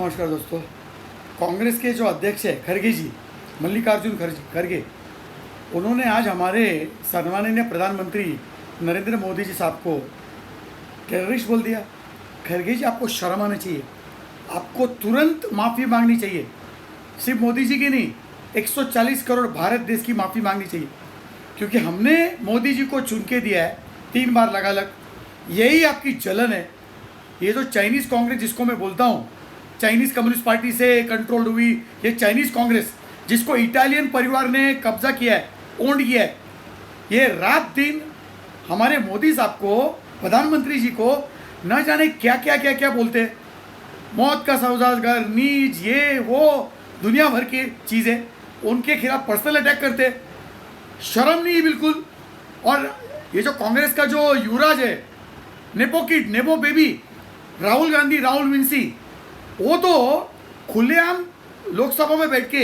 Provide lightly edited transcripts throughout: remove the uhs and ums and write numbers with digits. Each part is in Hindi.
नमस्कार दोस्तों। कांग्रेस के जो अध्यक्ष है खड़गे जी, मल्लिकार्जुन खड़गे, उन्होंने आज हमारे सम्माननीय प्रधानमंत्री नरेंद्र मोदी जी साहब को टेररिस्ट बोल दिया। खड़गे जी, आपको शर्म आना चाहिए, आपको तुरंत माफ़ी मांगनी चाहिए। सिर्फ मोदी जी की नहीं, 140 करोड़ भारत देश की माफ़ी मांगनी चाहिए, क्योंकि हमने मोदी जी को चुन के दिया है 3 बार लगालग। यही आपकी जलन है। ये जो चाइनीज़ कांग्रेस जिसको मैं बोलता हूँ, चाइनीज़ कम्युनिस्ट पार्टी से कंट्रोल हुई ये चाइनीज़ कांग्रेस, जिसको इटालियन परिवार ने कब्जा किया है, ओन किया है, ये रात दिन हमारे मोदी साहब को, प्रधानमंत्री जी को न जाने क्या क्या क्या क्या बोलते हैं। मौत का सौदागर, नीच, ये वो दुनिया भर की चीज़ें, उनके खिलाफ पर्सनल अटैक करते हैं। शर्म नहीं बिल्कुल। और ये जो कांग्रेस का जो युवराज है, nepo kid, nepo baby, Rahul Gandhi, Rahul Vinci, वो तो खुलेआम लोकसभा में बैठ के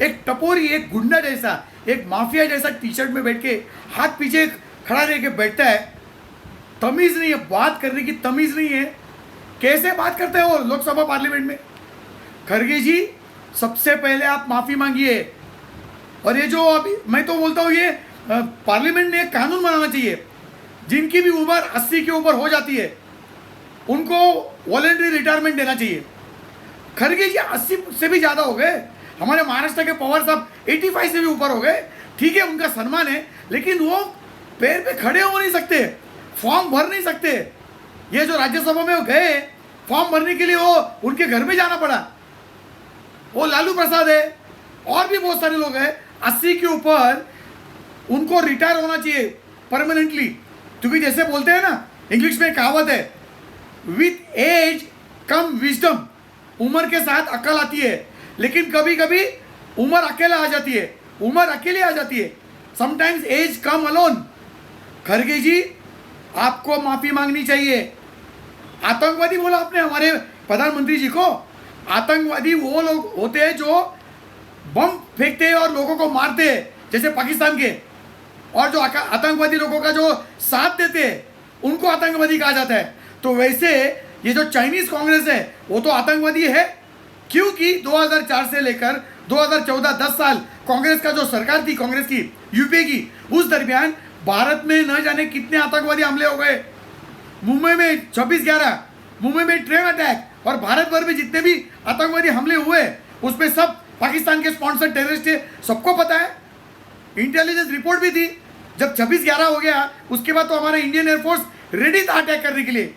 एक टपोरी, एक गुंडा जैसा, एक माफिया जैसा टी शर्ट में बैठ के हाथ पीछे खड़ा रह के बैठता है। तमीज़ नहीं है, बात करने की तमीज़ नहीं है। कैसे बात करते हैं वो लोकसभा पार्लियामेंट में? खड़गे जी, सबसे पहले आप माफ़ी मांगिए। और ये जो अभी मैं तो बोलता हूँ, ये पार्लियामेंट ने एक कानून बनाना चाहिए, जिनकी भी उम्र 80 के ऊपर हो जाती है उनको वॉलंटरी रिटायरमेंट देना चाहिए। खड़गे जी 80 से भी ज़्यादा हो गए। हमारे महाराष्ट्र के पवार साहब 85 से भी ऊपर हो गए। ठीक है, उनका सम्मान है, लेकिन वो पैर पे खड़े हो नहीं सकते, फॉर्म भर नहीं सकते। ये जो राज्यसभा में वो गए फॉर्म भरने के लिए, वो उनके घर में जाना पड़ा। वो लालू प्रसाद है और भी बहुत सारे लोग हैं 80 के ऊपर, उनको रिटायर होना चाहिए परमानेंटली। क्योंकि जैसे बोलते हैं ना, इंग्लिश में कहावत है, विथ एज कम विजडम, उम्र के साथ अकल आती है। लेकिन कभी कभी उम्र अकेला आ जाती है, उम्र अकेली आ जाती है। समटाइम्स एज कम अलोन। खड़गे जी, आपको माफ़ी मांगनी चाहिए। आतंकवादी बोला आपने हमारे प्रधानमंत्री जी को। आतंकवादी वो लोग होते हैं जो बम फेंकते हैं और लोगों को मारते हैं, जैसे पाकिस्तान के। और जो आतंकवादी लोगों का जो साथ देते हैं, उनको आतंकवादी कहा जाता है। तो वैसे ये जो चाइनीज़ कांग्रेस है, वो तो आतंकवादी है, क्योंकि 2004 से लेकर 2014 10 साल कांग्रेस का जो सरकार थी, कांग्रेस की, यूपीए की, उस दरमियान भारत में न जाने कितने आतंकवादी हमले हो गए। मुंबई में 26/11, मुंबई में ट्रेन अटैक, और भारत भर में जितने भी आतंकवादी हमले हुए, उसमें सब पाकिस्तान के स्पॉन्सर टेररिस्ट थे, सबको पता है। इंटेलिजेंस रिपोर्ट भी थी। जब 26/11 हो गया, उसके बाद तो हमारा इंडियन एयरफोर्स रेडी था अटैक करने के लिए।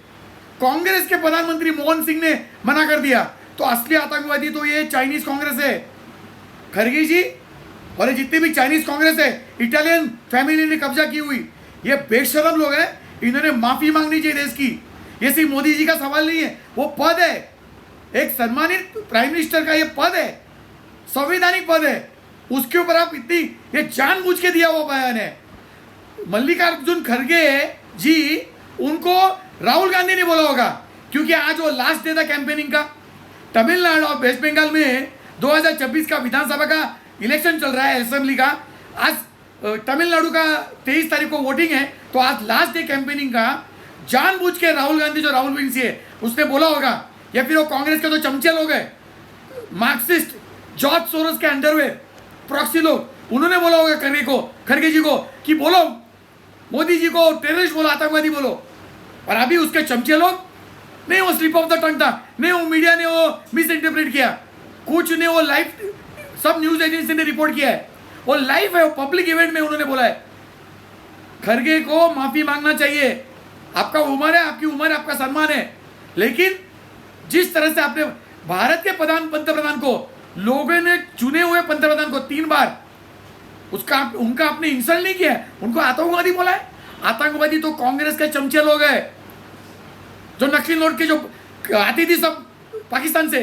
कांग्रेस के प्रधानमंत्री मनमोहन सिंह ने मना कर दिया। तो असली आतंकवादी तो ये चाइनीज़ कांग्रेस है, खड़गे जी। और ये जितनी भी चाइनीज़ कांग्रेस है, इटालियन फैमिली ने कब्जा की हुई, ये बेशरम लोग हैं। इन्होंने माफ़ी मांगनी चाहिए देश की। ये सिर्फ मोदी जी का सवाल नहीं है, वो पद है, एक सम्मानित प्राइम मिनिस्टर का ये पद है, संवैधानिक पद है, उसके ऊपर आप इतनी ये जानबूझ के दिया हुआ बयान है। मल्लिकार्जुन खड़गे जी, उनको राहुल गांधी ने बोला होगा, क्योंकि आज वो लास्ट डे था कैंपेनिंग का। तमिलनाडु और वेस्ट बंगाल में 2026 का विधानसभा का इलेक्शन चल रहा है, असेंबली का। आज तमिलनाडु का 23 तारीख को वोटिंग है, तो आज लास्ट डे कैंपेनिंग का। जानबूझ के राहुल गांधी, जो राहुल विंसी है, उसने बोला होगा, या फिर वो कांग्रेस के जो चमचे लोग हैं, मार्क्सिस्ट, जॉर्ज सोरोस के अंडरवेयर प्रॉक्सी लोग, उन्होंने बोला होगा खड़गे जी को कि बोलो मोदी जी को टेररिस्ट बोलो, आतंकवादी बोलो। और अभी उसके चमचे लोग, नहीं वो स्लिप ऑफ द टंग था, नहीं वो मीडिया ने वो मिस इंटरप्रेट किया, कुछ ने वो लाइव, सब न्यूज एजेंसी ने रिपोर्ट किया है, वो लाइव है, वो पब्लिक इवेंट में उन्होंने बोला है। खड़गे को माफ़ी मांगना चाहिए। आपका उम्र है, आपकी उम्र, आपका सम्मान है, लेकिन जिस तरह से आपने भारत के पंतप्रधान को, लोगों ने चुने हुए पंतप्रधान को 3 बार, उनका आपने इंसल्ट नहीं किया, उनको आतंकवादी बोला है। आतंकवादी तो कांग्रेस के चमचे लोग हैं, जो नकली नोट के जो आती थी सब पाकिस्तान से,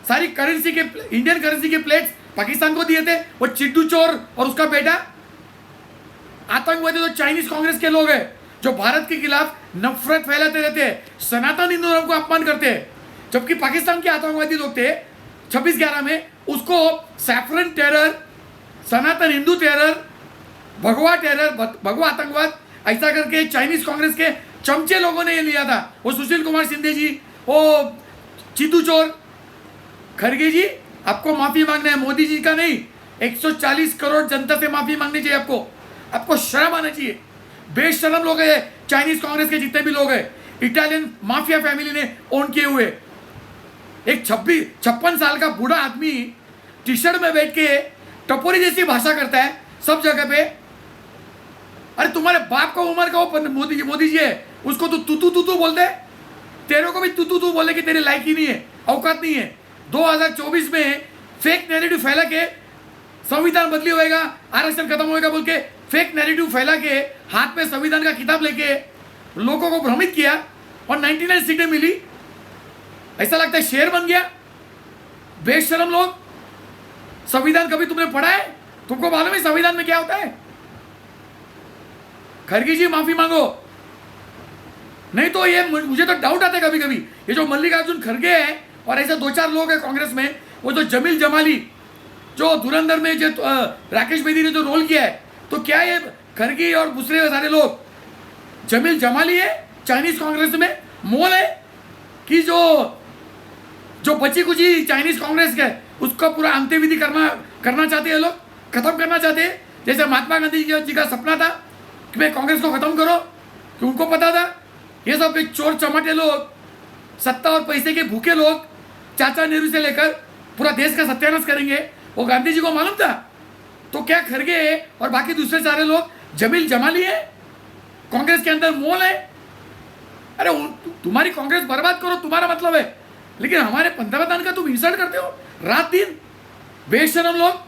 सारी करेंसी के, इंडियन करेंसी के प्लेट्स पाकिस्तान को दिए थे, वो चिट्टू चोर और उसका बेटा। आतंकवादी तो चाइनीज कांग्रेस के लोग हैं, जो भारत के खिलाफ नफरत फैलाते रहते हैं, सनातन हिंदू धर्म को अपमान करते हैं। जबकि पाकिस्तान के आतंकवादी लोग थे 26/11 में, उसको सैफरन टेरर, सनातन हिंदू टेरर, भगवा टेरर, भगवा आतंकवाद, ऐसा करके चाइनीज कांग्रेस के चमचे लोगों ने ये लिया था। वो सुशील कुमार शिंदे जी, वो चित्तू चोर, खड़गे जी आपको माफी मांगना है, मोदी जी का नहीं, 140 करोड़ जनता से माफी मांगनी चाहिए आपको शर्म आना चाहिए। बेशरम लोग हैं चाइनीज कांग्रेस के जितने भी लोग हैं, इटालियन माफिया फैमिली ने ओन किए हुए। एक 56 साल का बूढ़ा आदमी टी शर्ट में बैठ के टपोरी जैसी भाषा करता है सब जगह पे। अरे तुम्हारे बाप का उम्र का वो मोदी जी है, उसको तो तू बोलते है, तेरे को भी तू बोले कि तेरे लायक ही नहीं है, औकात नहीं है। 2024 में फेक नैरेटिव फैला के संविधान बदली होएगा, आरक्षण खत्म होएगा बोल के फेक नैरेटिव फैला के हाथ में संविधान का किताब लेके लोगों को भ्रमित किया और 99 सीटें मिली। ऐसा लगता है शेर बन गया। बेशरम लोग, संविधान कभी तुमने पढ़ा है? तुमको मालूम है संविधान में क्या होता है? खड़गे जी माफी मांगो, नहीं तो ये मुझे तो डाउट आता है कभी कभी, ये जो मल्लिकार्जुन खड़गे है और ऐसे 2-4 लोग हैं कांग्रेस में, वो जो जमील जमाली जो धुरंधर में जो राकेश बेदी ने जो रोल किया है, तो क्या ये खड़गे और दूसरे सारे लोग जमील जमाली है चाइनीज कांग्रेस में मोल है कि जो बची कुची चाइनीज कांग्रेस के उसका पूरा अंत्यविधि करना चाहते हैं, लोग खत्म करना चाहते हैं। जैसे महात्मा गांधी जी का सपना था कि मैं कांग्रेस को खत्म करो, कि उनको पता था ये सब चोर चमाटे लोग, सत्ता और पैसे के भूखे लोग, चाचा नेहरू से लेकर पूरा देश का सत्यानाश करेंगे, वो गांधी जी को मालूम था। तो क्या खड़गे और बाकी दूसरे सारे लोग जमील जमाली है, कांग्रेस के अंदर मोल है? अरे तुम्हारी कांग्रेस बर्बाद करो, तुम्हारा मतलब है, लेकिन हमारे पंतप्रधान का तुम इंसल्ट करते हो रात दिन। बेशरम लोग।